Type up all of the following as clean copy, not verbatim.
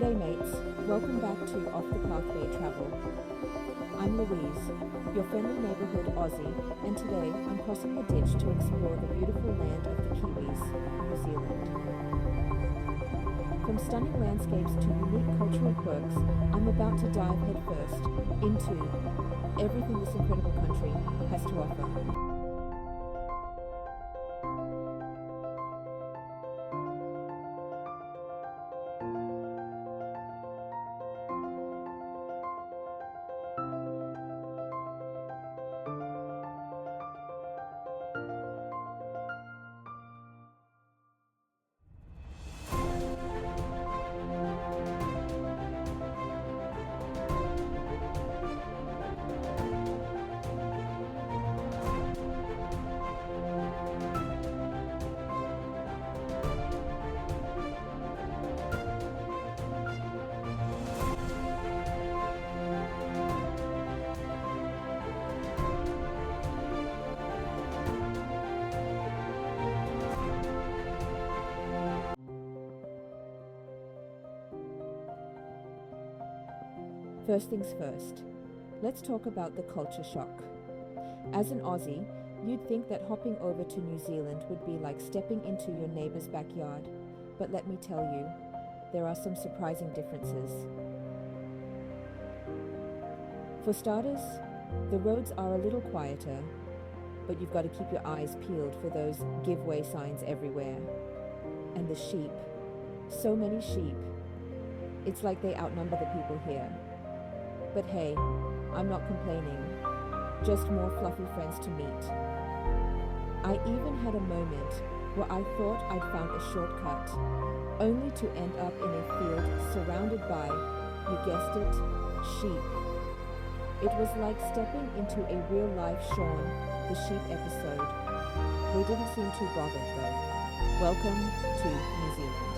G'day mates, welcome back to Off the Pathway Travel. I'm Louise, your friendly neighbourhood Aussie, and today I'm crossing the ditch to explore the beautiful land of the Kiwis, New Zealand. From stunning landscapes to unique cultural quirks, I'm about to dive headfirst into everything this incredible country has to offer. First things first, let's talk about the culture shock. As an Aussie, you'd think that hopping over to New Zealand would be like stepping into your neighbour's backyard, but let me tell you, there are some surprising differences. For starters, the roads are a little quieter, but you've got to keep your eyes peeled for those give way signs everywhere. And the sheep, so many sheep. It's like they outnumber the people here. But hey, I'm not complaining, just more fluffy friends to meet. I even had a moment where I thought I'd found a shortcut, only to end up in a field surrounded by, you guessed it, sheep. It was like stepping into a real-life Shaun the Sheep episode. They didn't seem too bothered though. Welcome to New Zealand.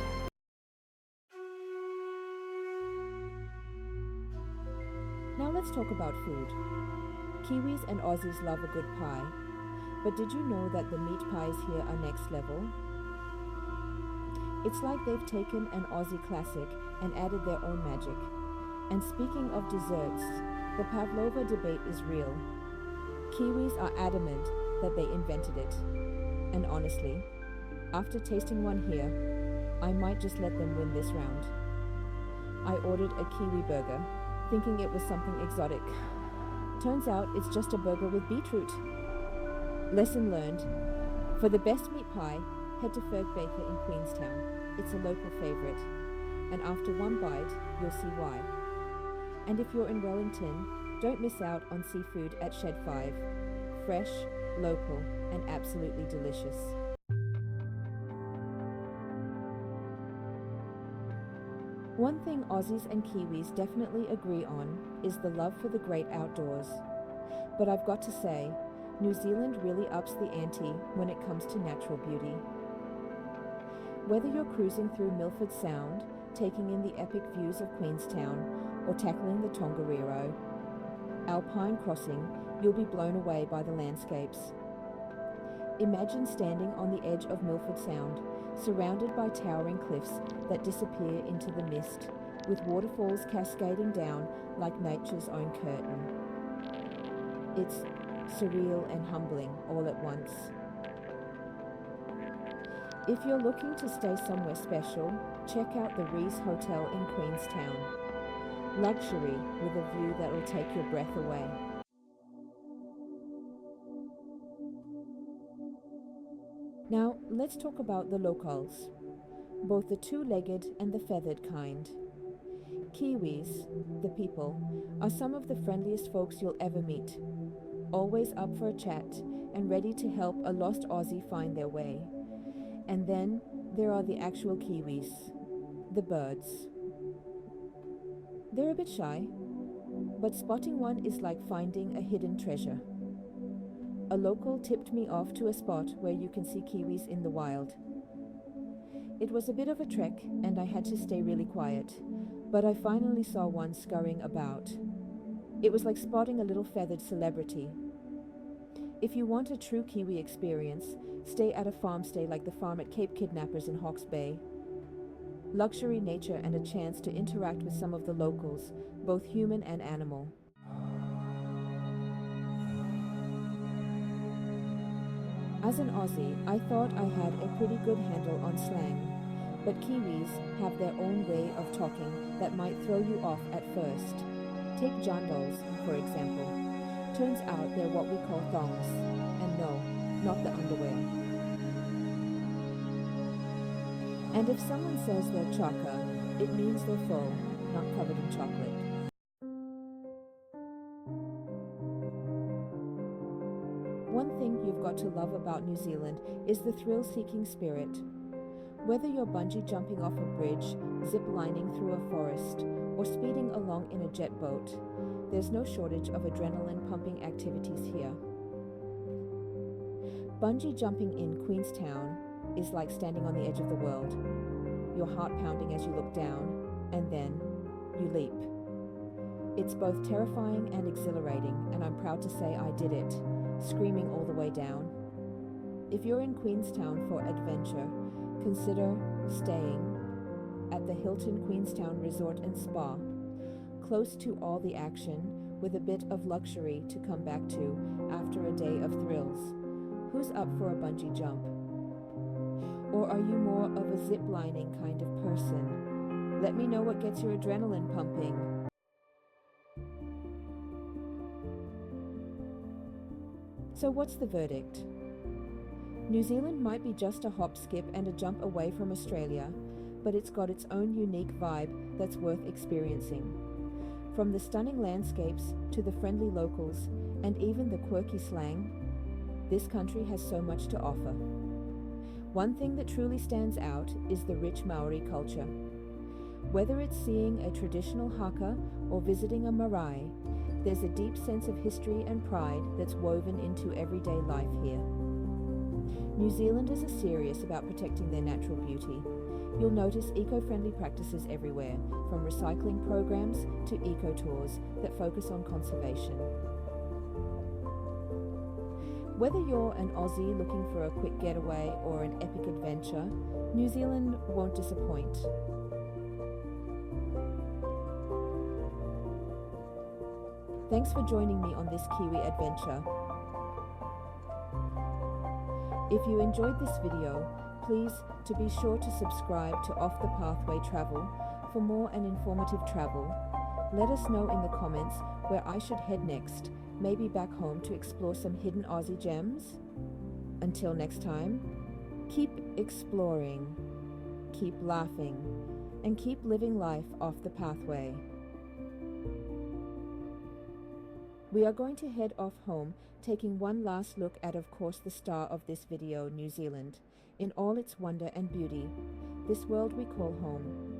Now let's talk about food. Kiwis and Aussies love a good pie, but did you know that the meat pies here are next level? It's like they've taken an Aussie classic and added their own magic. And speaking of desserts, the pavlova debate is real. Kiwis are adamant that they invented it. And honestly, after tasting one here, I might just let them win this round. I ordered a kiwi burger, thinking it was something exotic. Turns out it's just a burger with beetroot. Lesson learned. For the best meat pie, head to Ferg Baker in Queenstown. It's a local favourite. And after one bite, you'll see why. And if you're in Wellington, don't miss out on seafood at Shed 5. Fresh, local, and absolutely delicious. One thing Aussies and Kiwis definitely agree on is the love for the great outdoors. But I've got to say, New Zealand really ups the ante when it comes to natural beauty. Whether you're cruising through Milford Sound, taking in the epic views of Queenstown, or tackling the Tongariro Alpine crossing, you'll be blown away by the landscapes. Imagine standing on the edge of Milford Sound, surrounded by towering cliffs that disappear into the mist, with waterfalls cascading down like nature's own curtain. It's surreal and humbling all at once. If you're looking to stay somewhere special, check out the Rees Hotel in Queenstown. Luxury with a view that'll take your breath away. Now, let's talk about the locals, both the two-legged and the feathered kind. Kiwis, the people, are some of the friendliest folks you'll ever meet, always up for a chat and ready to help a lost Aussie find their way. And then there are the actual Kiwis, the birds. They're a bit shy, but spotting one is like finding a hidden treasure. A local tipped me off to a spot where you can see Kiwis in the wild. It was a bit of a trek and I had to stay really quiet, but I finally saw one scurrying about. It was like spotting a little feathered celebrity. If you want a true Kiwi experience, stay at a farm stay like the farm at Cape Kidnappers in Hawke's Bay. luxury, nature, and a chance to interact with some of the locals, both human and animal. As an Aussie, I thought I had a pretty good handle on slang, but Kiwis have their own way of talking that might throw you off at first. Take jandals, for example. Turns out they're what we call thongs, and no, not the underwear. And if someone says they're chaka, it means they're full, not covered in chocolate. One thing you've got to love about New Zealand is the thrill-seeking spirit. Whether you're bungee jumping off a bridge, zip-lining through a forest, or speeding along in a jet boat, there's no shortage of adrenaline-pumping activities here. Bungee jumping in Queenstown is like standing on the edge of the world. Your heart pounding as you look down, and then you leap. It's both terrifying and exhilarating, and I'm proud to say I did it, screaming all the way down. If you're in Queenstown for adventure, consider staying at the Hilton Queenstown Resort and Spa, close to all the action, with a bit of luxury to come back to after a day of thrills. Who's up for a bungee jump? Or are you more of a zip-lining kind of person? Let me know what gets your adrenaline pumping. So what's the verdict? New Zealand might be just a hop, skip, and a jump away from Australia, but it's got its own unique vibe that's worth experiencing. From the stunning landscapes to the friendly locals and even the quirky slang, this country has so much to offer. One thing that truly stands out is the rich Maori culture. Whether it's seeing a traditional haka or visiting a marae, there's a deep sense of history and pride that's woven into everyday life here. New Zealanders are serious about protecting their natural beauty. You'll notice eco-friendly practices everywhere, from recycling programs to eco-tours that focus on conservation. Whether you're an Aussie looking for a quick getaway or an epic adventure, New Zealand won't disappoint. Thanks for joining me on this Kiwi adventure. If you enjoyed this video, please to be sure to subscribe to Off the Pathway Travel for more and informative travel. Let us know in the comments where I should head next, maybe back home to explore some hidden Aussie gems. Until next time, keep exploring, keep laughing, and keep living life off the pathway. We are going to head off home, taking one last look at, of course, the star of this video, New Zealand, in all its wonder and beauty, this world we call home.